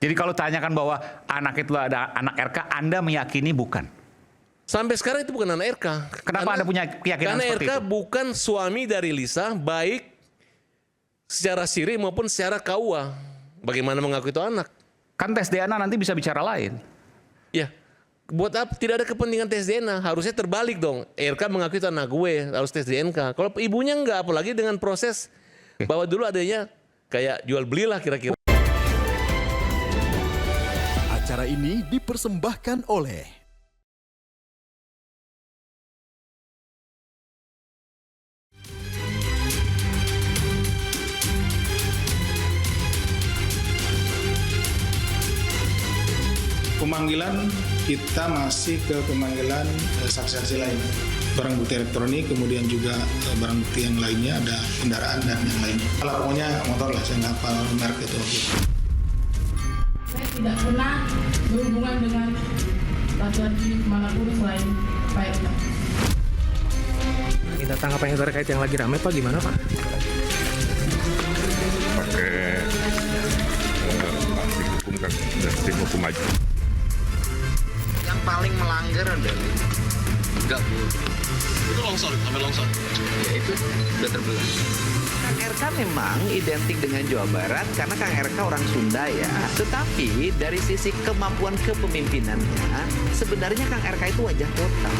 Jadi kalau tanyakan bahwa anak itu ada anak RK, Anda meyakini bukan? Sampai sekarang itu bukan anak RK. Kenapa Anda punya keyakinan Karena seperti RK itu? bukan suami dari Lisa, baik secara siri maupun secara KUA. Bagaimana mengaku itu anak? Kan tes DNA nanti bisa bicara lain. Ya, buat apa? Tidak ada kepentingan tes DNA. Harusnya terbalik dong. RK mengaku itu anak gue, harus tes DNA. Kalau ibunya enggak, apalagi dengan proses bahwa dulu adanya kayak jual belilah kira-kira. Acara ini dipersembahkan oleh pemanggilan kita masih ke pemanggilan saksi-saksi lain. Barang bukti elektronik, kemudian juga barang bukti yang lainnya, ada kendaraan dan yang lainnya. Kalau pokoknya motor lah, saya nggak hafal merek itu. Saya tidak pernah berhubungan dengan laki-laki manapun selain Pak RK. Minta tanggapan yang terkait yang lagi ramai Pak, gimana Pak? Pakai ahli hukum kan dan tim hukum aja. Yang paling melanggar adalah enggak boleh. Itu longsor, sampai longsor. Ya itu udah terbelah. Kang RK memang identik dengan Jawa Barat karena Kang RK orang Sunda ya. Tetapi dari sisi kemampuan kepemimpinannya, sebenarnya Kang RK itu wajah kota.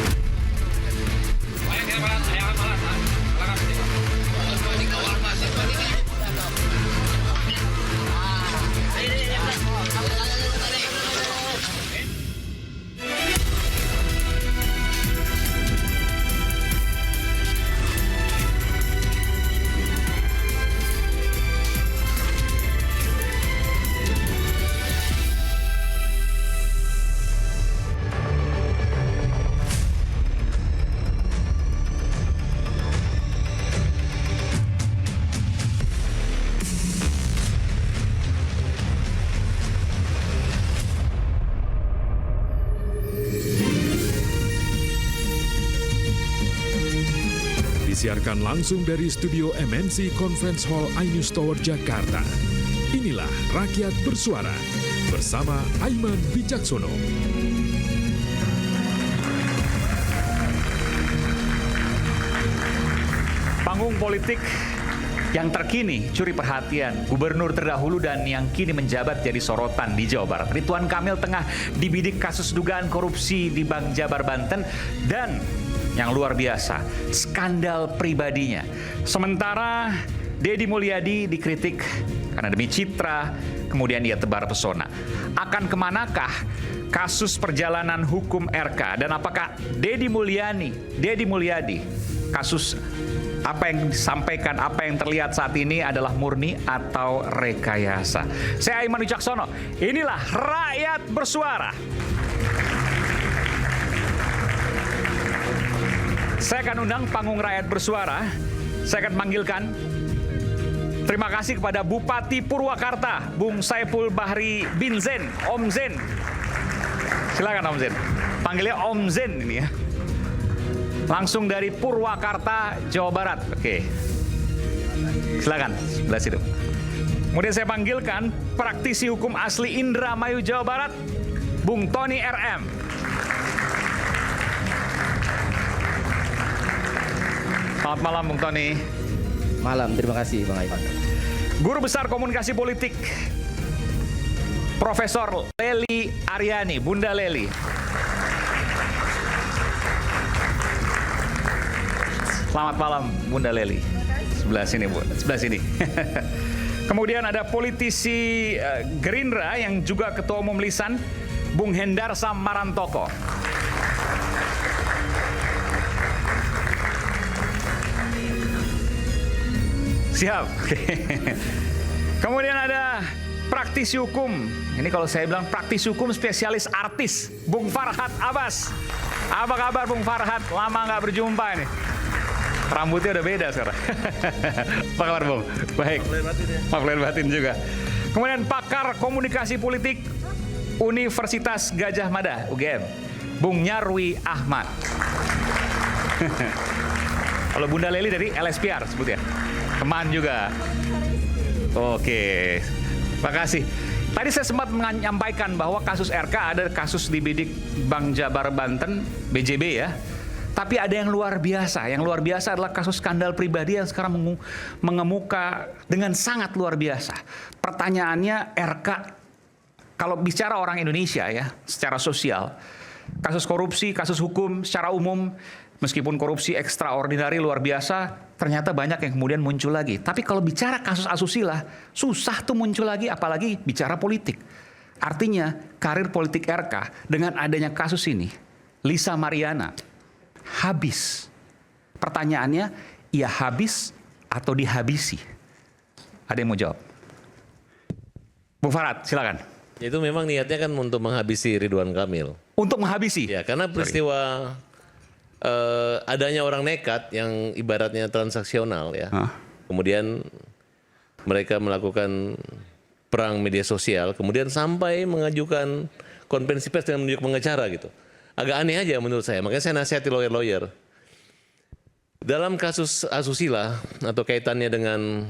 Disiarkan langsung dari studio MNC Conference Hall iNews Tower Jakarta. Inilah Rakyat Bersuara bersama Aiman Wicaksono. Panggung politik yang terkini curi perhatian gubernur terdahulu dan yang kini menjabat jadi sorotan di Jawa Barat. Ridwan Kamil tengah dibidik kasus dugaan korupsi di Bank Jabar Banten dan yang luar biasa, skandal pribadinya. Sementara Deddy Mulyadi dikritik karena demi citra, kemudian ia tebar pesona. Akan kemanakah kasus perjalanan hukum RK dan apakah Deddy Mulyadi, kasus apa yang disampaikan, apa yang terlihat saat ini adalah murni atau rekayasa? Saya Aiman Wicaksono, inilah Rakyat Bersuara. Saya akan undang panggung Rakyat Bersuara. Saya akan panggilkan. Terima kasih kepada Bupati Purwakarta, Bung Saiful Bahri bin Zen, Om Zen. Silakan Om Zen. Panggilnya Om Zen ini ya. Langsung dari Purwakarta, Jawa Barat. Oke. Silakan, sebelah situ. Kemudian saya panggilkan praktisi hukum asli Indramayu, Jawa Barat, Bung Tony RM. Selamat malam Bung Tony. Malam, terima kasih Bang Aiman. Guru Besar Komunikasi Politik Profesor Lely Aryani, Bunda Lely. Selamat malam Bunda Lely. Sebelah sini Bu, sebelah sini. Kemudian ada politisi Gerindra yang juga Ketua Umum Lisan, Bung Hendar Sam Marantoko. Siap. Kemudian ada praktisi hukum. Ini kalau saya bilang praktisi hukum spesialis artis, Bung Farhad Abbas. Apa kabar Bung Farhad? Lama nggak berjumpa ini. Rambutnya udah beda sekarang. Apa kabar Bung? Baik. Maaf lahir batin juga. Kemudian pakar komunikasi politik Universitas Gajah Mada, UGM, Bung Nyarwi Ahmad. Kalau Bunda Lely dari LSPR sebut ya. Teman juga. Oke. Terima kasih. Tadi saya sempat menyampaikan bahwa kasus RK ada kasus di bidik Bank Jabar Banten, BJB ya. Tapi ada yang luar biasa. Yang luar biasa adalah kasus skandal pribadi yang sekarang mengemuka dengan sangat luar biasa. Pertanyaannya RK, kalau bicara orang Indonesia ya, secara sosial, kasus korupsi, kasus hukum secara umum, meskipun korupsi ekstraordinari luar biasa, ternyata banyak yang kemudian muncul lagi. Tapi kalau bicara kasus asusila, susah tuh muncul lagi, apalagi bicara politik. Artinya karir politik RK dengan adanya kasus ini, Lisa Mariana, habis. Pertanyaannya, ia habis atau dihabisi? Ada yang mau jawab? Bu Farad, silakan. Itu memang niatnya kan untuk menghabisi Ridwan Kamil. Untuk menghabisi? Ya, karena peristiwa adanya orang nekat yang ibaratnya transaksional ya. Kemudian mereka melakukan perang media sosial, kemudian sampai mengajukan konferensi pers dengan menunjuk pengacara gitu. Agak aneh aja menurut saya, makanya saya nasihati lawyer-lawyer. Dalam kasus asusila atau kaitannya dengan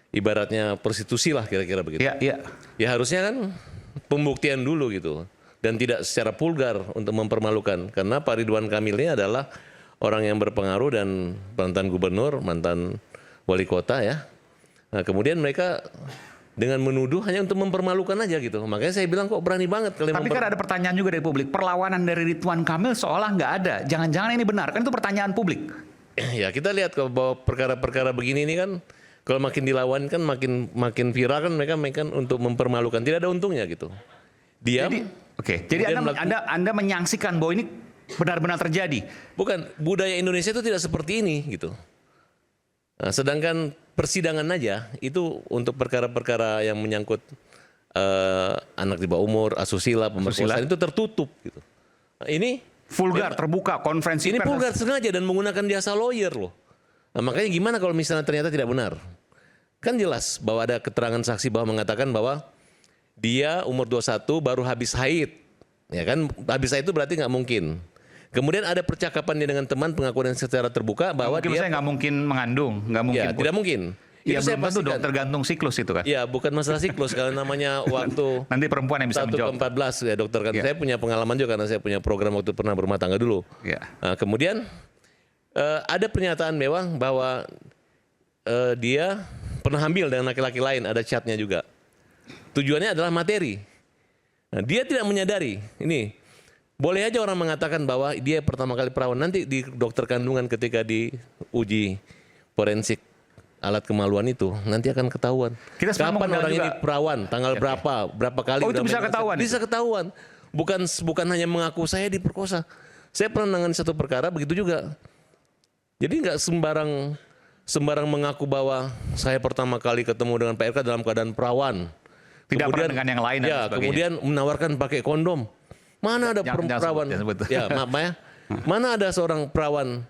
ibaratnya prostitusi lah kira-kira begitu. Iya, iya. Ya harusnya kan pembuktian dulu gitu. Dan tidak secara vulgar untuk mempermalukan. Karena Pak Ridwan Kamil ini adalah orang yang berpengaruh dan mantan gubernur, mantan wali kota ya. Nah kemudian mereka dengan menuduh hanya untuk mempermalukan aja gitu. Makanya saya bilang kok berani banget kalian. Tapi kan ada pertanyaan juga dari publik. Perlawanan dari Ridwan Kamil seolah nggak ada. Jangan-jangan ini benar. Kan itu pertanyaan publik. Ya kita lihat kalau bahwa perkara-perkara begini ini kan kalau makin dilawan kan makin viral kan mereka untuk mempermalukan. Tidak ada untungnya gitu. Diam. Jadi Anda menyangsikan bahwa ini benar-benar terjadi. Bukan, budaya Indonesia itu tidak seperti ini gitu. Nah, sedangkan persidangan aja itu untuk perkara-perkara yang menyangkut anak di bawah umur, asusila, pemerkosaan itu tertutup gitu. Nah, ini vulgar, terbuka, konferensi ini pers. vulgar sengaja dan menggunakan jasa lawyer loh. Nah, makanya gimana kalau misalnya ternyata tidak benar? Kan jelas bahwa ada keterangan saksi bahwa mengatakan bahwa dia umur 21 baru habis haid. Ya kan, habis haid itu berarti nggak mungkin. Kemudian ada percakapan dia dengan teman, pengakuan yang secara terbuka bahwa mungkin dia nggak mungkin mengandung, nggak mungkin. Ya, tidak mungkin. Ya Itu saya belum tentu dong, pastikan. tergantung siklus itu kan. Ya, bukan masalah siklus kalau namanya waktu Nanti perempuan yang bisa 1 ke menjawab. 14 ya dokter kan. Ya. Saya punya pengalaman juga karena saya punya program waktu pernah berumah tangga dulu. Ya. Nah, kemudian ada pernyataan mewah bahwa dia pernah hamil dengan laki-laki lain, ada chatnya juga. Tujuannya adalah materi. Nah, dia tidak menyadari. Ini boleh aja orang mengatakan bahwa dia pertama kali perawan. Nanti di dokter kandungan ketika diuji forensik alat kemaluan itu nanti akan ketahuan. Kita sebenarnya kapan orang juga, ini perawan, tanggal berapa kali. Oh, itu udah bisa megang ketahuan Bisa itu? ketahuan. Bukan hanya mengaku saya diperkosa. Saya pernah menangani satu perkara begitu juga. Jadi nggak sembarang mengaku bahwa saya pertama kali ketemu dengan Pak RK dalam keadaan perawan. Tidak Kemudian, pernah dengan yang lain dan ya, sebagainya. kemudian menawarkan pakai kondom. Mana ada Jangan perawan? sebut. Ya, maaf ya. Mana ada seorang perawan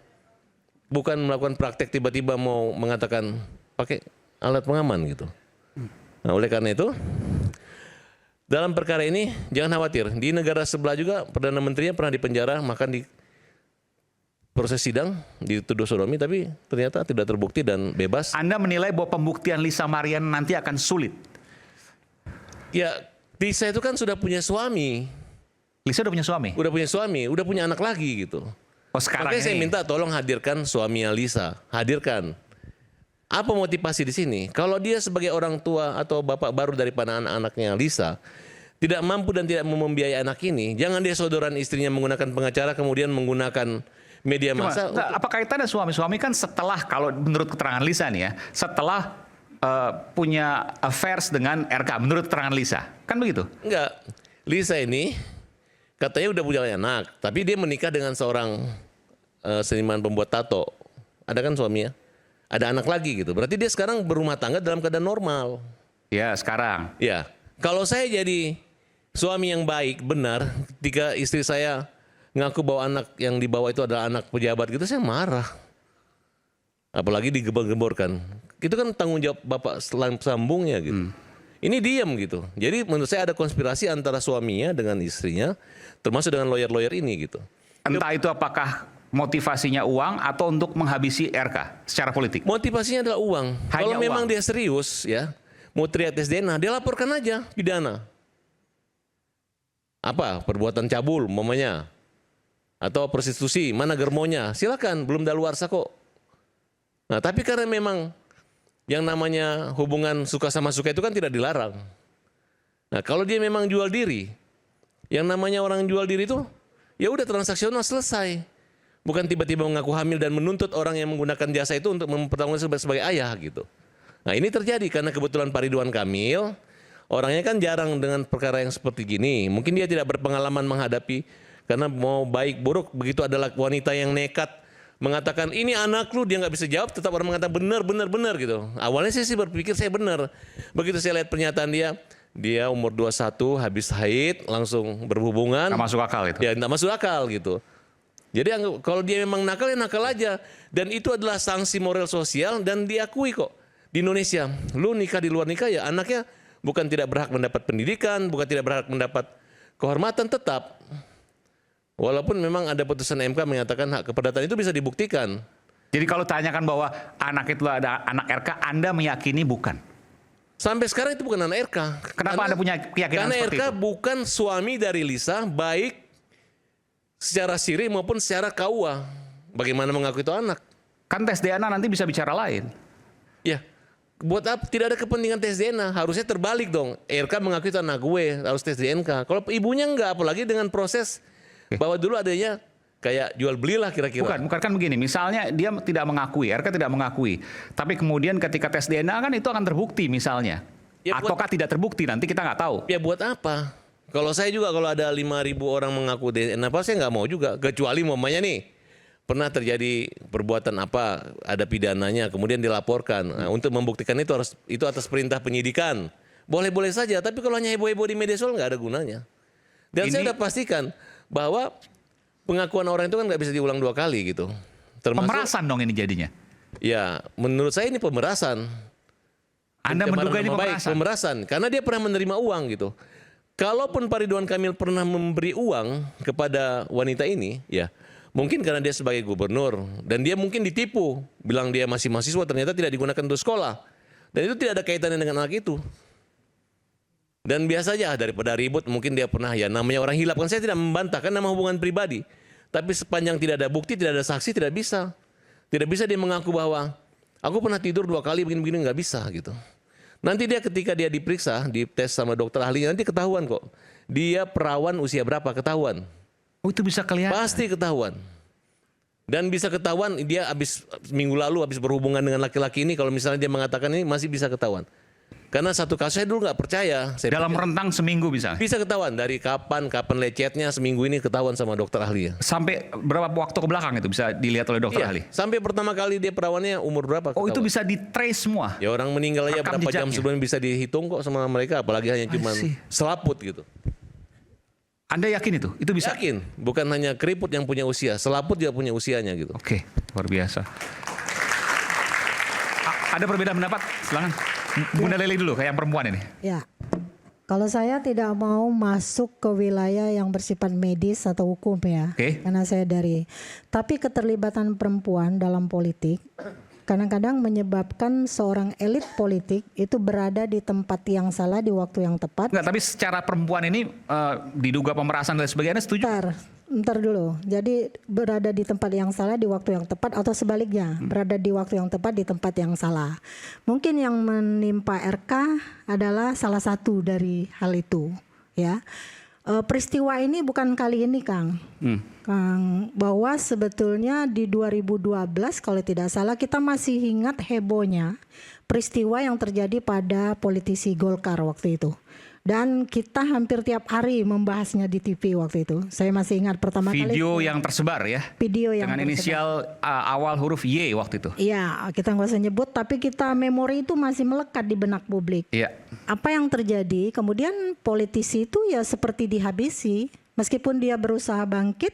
bukan melakukan praktek tiba-tiba mau mengatakan pakai alat pengaman gitu. Nah, oleh karena itu dalam perkara ini jangan khawatir. Di negara sebelah juga Perdana Menterinya pernah dipenjara, makan di proses sidang dituduh sodomi tapi ternyata tidak terbukti dan bebas. Anda menilai bahwa pembuktian Lisa Mariana nanti akan sulit. Ya, Lisa itu kan sudah punya suami. Lisa udah punya suami? Udah punya suami, udah punya anak lagi gitu. Oh, sekarang Makanya saya ini. minta tolong hadirkan suaminya Lisa, hadirkan. Apa motivasi di sini? Kalau dia sebagai orang tua atau bapak baru daripada anak-anaknya Lisa, tidak mampu dan tidak mau membiayai anak ini, jangan dia saudaraan istrinya menggunakan pengacara kemudian menggunakan media massa. Apa kaitannya suami-suami kan setelah, kalau menurut keterangan Lisa nih ya, setelah punya affairs dengan RK, menurut keterangan Lisa, kan begitu? Enggak, Lisa ini katanya udah punya anak, tapi dia menikah dengan seorang seniman pembuat tato. Ada kan suaminya? Ada anak lagi gitu. Berarti dia sekarang berumah tangga dalam keadaan normal. Ya, sekarang. Ya, kalau saya jadi suami yang baik, benar, ketika istri saya ngaku bahwa anak yang dibawa itu adalah anak pejabat gitu, saya marah. Apalagi digembor-gemborkan. Itu kan tanggung jawab bapak sambungnya gitu. Ini diam gitu. Jadi menurut saya ada konspirasi antara suaminya dengan istrinya, termasuk dengan lawyer-lawyer ini gitu. Entah itu apakah motivasinya uang atau untuk menghabisi RK secara politik? Motivasinya adalah uang. Hanya Kalau memang uang. dia serius ya, mau teriak tes DNA, dia laporkan aja pidana. perbuatan cabul umpamanya atau prostitusi, mana germonya, silakan, belum daluarsa kok. Nah, tapi karena memang yang namanya hubungan suka sama suka itu kan tidak dilarang. Nah, kalau dia memang jual diri, yang namanya orang jual diri itu ya udah transaksional selesai. Bukan tiba-tiba mengaku hamil dan menuntut orang yang menggunakan jasa itu untuk mempertanggungjawabkan sebagai ayah gitu. Nah, ini terjadi karena kebetulan Pak Ridwan Kamil orangnya kan jarang dengan perkara yang seperti gini. Mungkin dia tidak berpengalaman menghadapi karena mau baik buruk begitu adalah wanita yang nekat mengatakan ini anak lu, dia nggak bisa jawab, tetap orang mengatakan benar gitu. Awalnya saya sih berpikir saya benar. Begitu saya lihat pernyataan dia umur 21 habis haid langsung berhubungan. Nggak masuk akal itu. Ya nggak masuk akal gitu. Jadi kalau dia memang nakal ya nakal aja. Dan itu adalah sanksi moral sosial dan diakui kok di Indonesia. Lu nikah di luar nikah ya anaknya bukan tidak berhak mendapat pendidikan, bukan tidak berhak mendapat kehormatan tetap. Walaupun memang ada putusan MK menyatakan hak keperdataan itu bisa dibuktikan. Jadi kalau tanyakan bahwa anak itu ada anak RK, Anda meyakini bukan? Sampai sekarang itu bukan anak RK. Kenapa Anda punya keyakinan karena seperti RK itu? bukan suami dari Lisa, baik secara siri maupun secara KUA. Bagaimana mengaku itu anak? Kan tes DNA nanti bisa bicara lain. Ya, buat apa? Tidak ada kepentingan tes DNA. Harusnya terbalik dong. RK mengaku itu anak gue, harus tes DNA. Kalau ibunya enggak, apalagi dengan proses bahwa dulu adanya kayak jual belilah kira-kira. Bukan kan begini. Misalnya dia tidak mengakui, RK tidak mengakui. Tapi kemudian ketika tes DNA kan itu akan terbukti misalnya. Ya, ataukah tidak terbukti, nanti kita nggak tahu. Ya buat apa? Kalau saya juga kalau ada 5.000 orang mengaku DNA apa saya nggak mau juga. Kecuali umpamanya nih pernah terjadi perbuatan apa, ada pidananya, kemudian dilaporkan. Nah, untuk membuktikan itu atas perintah penyidikan. Boleh-boleh saja, tapi kalau hanya heboh-heboh di media sosial nggak ada gunanya. Dan saya sudah pastikan bahwa pengakuan orang itu kan nggak bisa diulang 2 kali gitu. Pemerasan dong ini jadinya. Ya, menurut saya ini pemerasan. Anda menduga ini pemerasan? Pemerasan, karena dia pernah menerima uang gitu. Kalaupun Pak Ridwan Kamil pernah memberi uang kepada wanita ini, ya mungkin karena dia sebagai gubernur dan dia mungkin ditipu, bilang dia masih mahasiswa ternyata tidak digunakan untuk sekolah. Dan itu tidak ada kaitannya dengan anak itu. Dan biasa aja daripada ribut mungkin dia pernah ya namanya orang hilap kan saya tidak membantah kan nama hubungan pribadi. Tapi sepanjang tidak ada bukti, tidak ada saksi tidak bisa. Tidak bisa dia mengaku bahwa aku pernah tidur 2 kali begini-begini nggak bisa gitu. Nanti dia ketika dia diperiksa, dites sama dokter ahlinya nanti ketahuan kok. Dia perawan usia berapa ketahuan. Oh itu bisa kelihatan. Pasti ketahuan. Dan bisa ketahuan dia minggu lalu habis berhubungan dengan laki-laki ini kalau misalnya dia mengatakan ini masih bisa ketahuan. Karena satu kasus saya dulu nggak percaya. Dalam rentang seminggu bisa? Bisa ketahuan dari kapan lecetnya seminggu ini ketahuan sama dokter ahli. Sampai berapa waktu ke belakang itu bisa dilihat oleh dokter ahli? Sampai pertama kali dia perawannya umur berapa? Oh ketahuan. itu bisa di-trace semua? Ya orang meninggal aja berapa jam sebelum bisa dihitung kok sama mereka. Apalagi hanya cuma selaput gitu. Anda yakin itu? Itu bisa? Yakin. Bukan hanya keriput yang punya usia. Selaput juga punya usianya gitu. Oke, luar biasa. Ada perbedaan pendapat? Silakan. Bunda Leli dulu, kayak yang perempuan ini. Ya, kalau saya tidak mau masuk ke wilayah yang bersifat medis atau hukum ya, karena saya tapi keterlibatan perempuan dalam politik kadang-kadang menyebabkan seorang elit politik itu berada di tempat yang salah di waktu yang tepat. Enggak, tapi secara perempuan ini diduga pemerasan dan sebagainya, setuju? Ntar dulu. Jadi berada di tempat yang salah di waktu yang tepat atau sebaliknya, berada di waktu yang tepat di tempat yang salah. Mungkin yang menimpa RK adalah salah satu dari hal itu, ya. Peristiwa ini bukan kali ini, Kang. Kang, bahwa sebetulnya di 2012 kalau tidak salah kita masih ingat hebohnya peristiwa yang terjadi pada politisi Golkar waktu itu. Dan kita hampir tiap hari membahasnya di TV waktu itu. Saya masih ingat pertama kali. Video yang tersebar ya? Video yang dengan inisial awal huruf Y waktu itu. Iya, kita nggak usah nyebut, tapi kita memori itu masih melekat di benak publik. Iya. Apa yang terjadi? Kemudian politisi itu ya seperti dihabisi. Meskipun dia berusaha bangkit,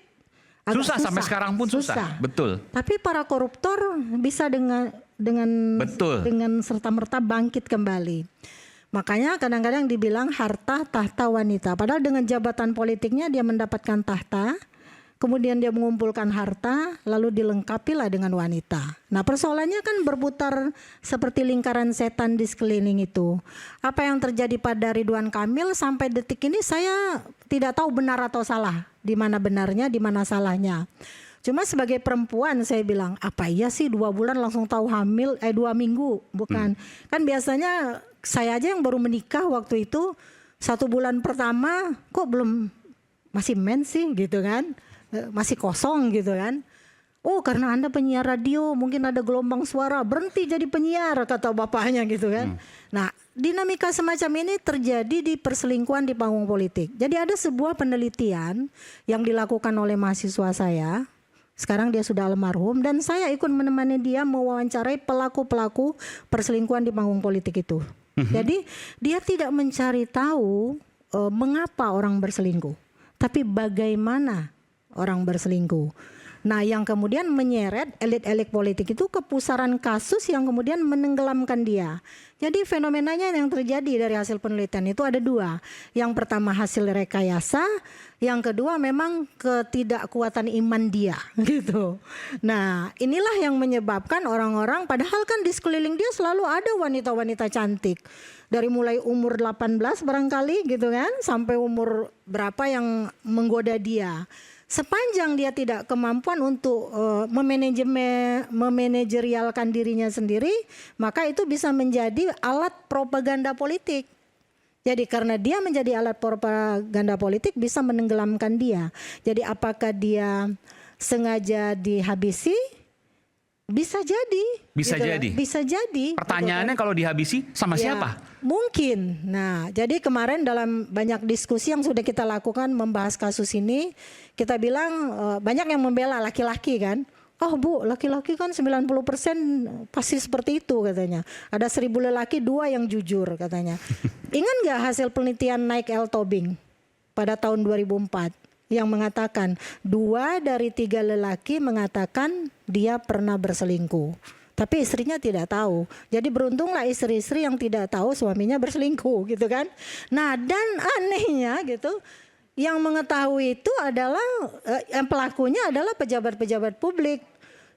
susah sampai sekarang pun susah. Betul. Tapi para koruptor bisa dengan serta-merta bangkit kembali. Makanya kadang-kadang dibilang harta tahta wanita. Padahal dengan jabatan politiknya dia mendapatkan tahta, kemudian dia mengumpulkan harta, lalu dilengkapilah dengan wanita. Nah, persoalannya kan berputar seperti lingkaran setan di sekeliling itu. Apa yang terjadi pada Ridwan Kamil sampai detik ini saya tidak tahu benar atau salah, di mana benarnya, di mana salahnya. Cuma sebagai perempuan saya bilang, apa iya sih 2 bulan langsung tahu hamil, 2 minggu, bukan. Kan biasanya saya aja yang baru menikah waktu itu, 1 bulan pertama kok belum, masih mens sih gitu kan. Masih kosong gitu kan. Oh, karena Anda penyiar radio, mungkin ada gelombang suara, berhenti jadi penyiar, kata bapaknya gitu kan. Nah, dinamika semacam ini terjadi di perselingkuhan di panggung politik. Jadi ada sebuah penelitian yang dilakukan oleh mahasiswa saya. Sekarang dia sudah almarhum dan saya ikut menemani dia mewawancarai pelaku-pelaku perselingkuhan di panggung politik itu. Jadi dia tidak mencari tahu mengapa orang berselingkuh, tapi bagaimana orang berselingkuh. Nah, yang kemudian menyeret elit-elit politik itu ke pusaran kasus yang kemudian menenggelamkan dia. Jadi fenomenanya yang terjadi dari hasil penelitian itu ada 2. Yang pertama hasil rekayasa, yang kedua memang ketidakkuatan iman dia gitu. Nah, inilah yang menyebabkan orang-orang, padahal kan di sekeliling dia selalu ada wanita-wanita cantik. Dari mulai umur 18 barangkali gitu kan, sampai umur berapa yang menggoda dia. Sepanjang dia tidak kemampuan untuk memanajerialkan dirinya sendiri, maka itu bisa menjadi alat propaganda politik. Jadi karena dia menjadi alat propaganda politik bisa menenggelamkan dia. Jadi apakah dia sengaja dihabisi? Bisa jadi. Bisa gitu. jadi. Bisa jadi. Pertanyaannya gitu kan. kalau dihabisi sama siapa? Mungkin. Nah, jadi kemarin dalam banyak diskusi yang sudah kita lakukan membahas kasus ini, kita bilang banyak yang membela laki-laki kan. Oh Bu, laki-laki kan 90% pasti seperti itu katanya. Ada 1000 lelaki 2 yang jujur katanya. Ingat gak hasil penelitian Nike L. Tobing pada tahun 2004 yang mengatakan 2 dari 3 lelaki mengatakan dia pernah berselingkuh. Tapi istrinya tidak tahu. Jadi beruntunglah istri-istri yang tidak tahu suaminya berselingkuh gitu kan. Nah, dan anehnya gitu, yang mengetahui itu adalah yang pelakunya adalah pejabat-pejabat publik.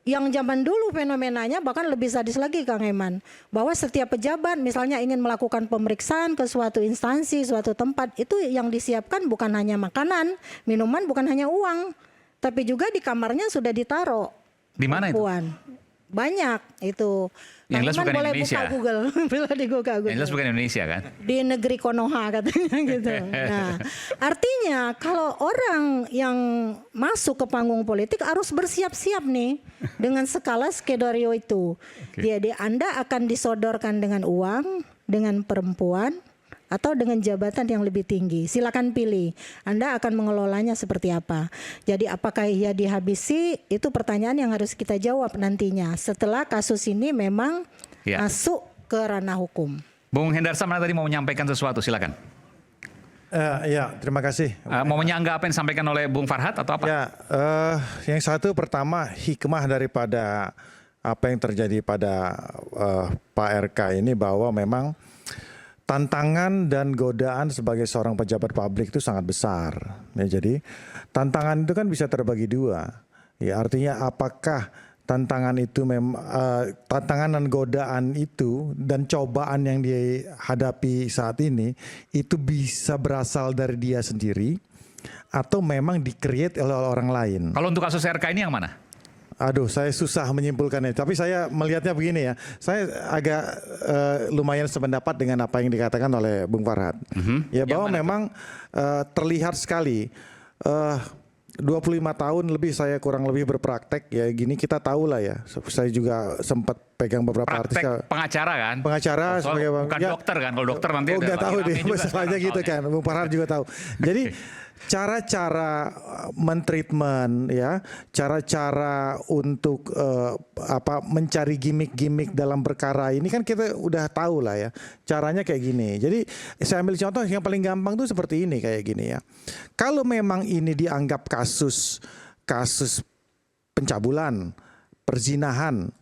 Yang zaman dulu fenomenanya bahkan lebih sadis lagi Kang Eman. Bahwa setiap pejabat misalnya ingin melakukan pemeriksaan ke suatu instansi, suatu tempat, itu yang disiapkan bukan hanya makanan, minuman, bukan hanya uang, tapi juga di kamarnya sudah ditaruh. Di mana itu? Banyak itu. Yang jelas bukan boleh Indonesia. buka Google, boleh dibuka Google. Yang jelas bukan Indonesia kan? Di negeri Konoha katanya gitu. Nah, artinya kalau orang yang masuk ke panggung politik harus bersiap-siap nih dengan skala skenario itu. Jadi Anda akan disodorkan dengan uang, dengan perempuan, atau dengan jabatan yang lebih tinggi. Silakan pilih. Anda akan mengelolanya seperti apa. Jadi apakah ia dihabisi? Itu pertanyaan yang harus kita jawab nantinya. Setelah kasus ini memang masuk ke ranah hukum. Bung Hendar Samana tadi mau menyampaikan sesuatu, silakan. Ya, terima kasih. Mau menyanggah apa yang disampaikan oleh Bung Farhad atau apa? Ya, yang satu pertama hikmah daripada apa yang terjadi pada Pak RK ini bahwa memang tantangan dan godaan sebagai seorang pejabat publik itu sangat besar. Ya, jadi tantangan itu kan bisa terbagi 2. Ya, artinya apakah tantangan itu tantangan dan godaan itu dan cobaan yang dia hadapi saat ini itu bisa berasal dari dia sendiri atau memang di-create oleh orang lain. Kalau untuk kasus RK ini yang mana? Aduh, saya susah menyimpulkannya. Tapi saya melihatnya begini ya. Saya agak lumayan sependapat dengan apa yang dikatakan oleh Bung Farhad. Ya, bahwa memang terlihat sekali 25 tahun lebih saya kurang lebih berpraktek ya gini, kita tahu lah ya. Saya juga sempat pegang beberapa artis. Pengacara kan? Pengacara sebagai bukan ya, dokter kan? Kalau dokter nanti nggak tahu deh, masalahnya gitu kan. Bung Farhad juga tahu. Jadi cara-cara mentreatment ya, cara-cara untuk mencari gimmick-gimmick dalam perkara ini kan kita udah tahu lah ya. Caranya kayak gini. Jadi saya ambil contoh yang paling gampang tuh seperti ini kayak gini ya. Kalau memang ini dianggap kasus pencabulan, perzinahan,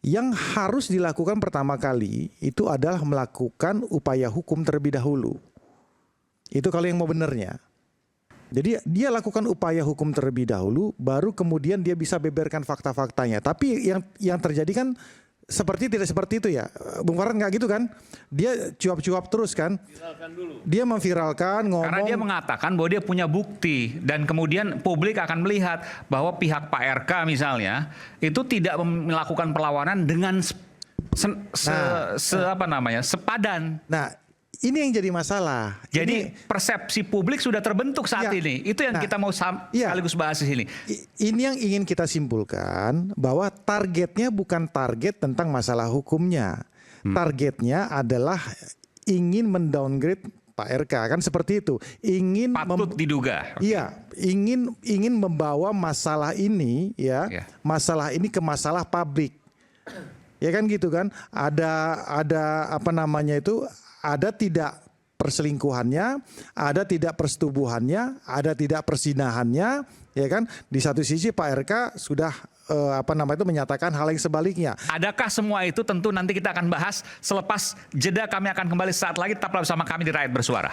yang harus dilakukan pertama kali itu adalah melakukan upaya hukum terlebih dahulu. Itu kalau yang mau benernya. Jadi dia lakukan upaya hukum terlebih dahulu, baru kemudian dia bisa beberkan fakta-faktanya. Tapi yang terjadi kan tidak seperti itu ya, Bung Farhan, nggak gitu kan? Dia cuap-cuap terus kan? Dia memviralkan, ngomong. Karena dia mengatakan bahwa dia punya bukti dan kemudian publik akan melihat bahwa pihak Pak RK misalnya itu tidak melakukan perlawanan dengan sepadan. Nah, ini yang jadi masalah. Jadi persepsi publik sudah terbentuk saat ini. Itu yang kita mau sekaligus bahas di sini. Ini yang ingin kita simpulkan, bahwa targetnya bukan target tentang masalah hukumnya. Targetnya adalah ingin mendowngrade Pak RK, kan seperti itu. Patut diduga. Iya, ingin membawa masalah ini masalah ini ke masalah publik. Ya kan gitu kan? Ada ada tidak perselingkuhannya, ada tidak persetubuhannya, ada tidak persinahannya, ya kan? Di satu sisi Pak RK sudah menyatakan hal yang sebaliknya. Adakah semua itu? Tentu nanti kita akan bahas selepas jeda. Kami akan kembali saat lagi, tetaplah bersama kami di Rakyat Bersuara.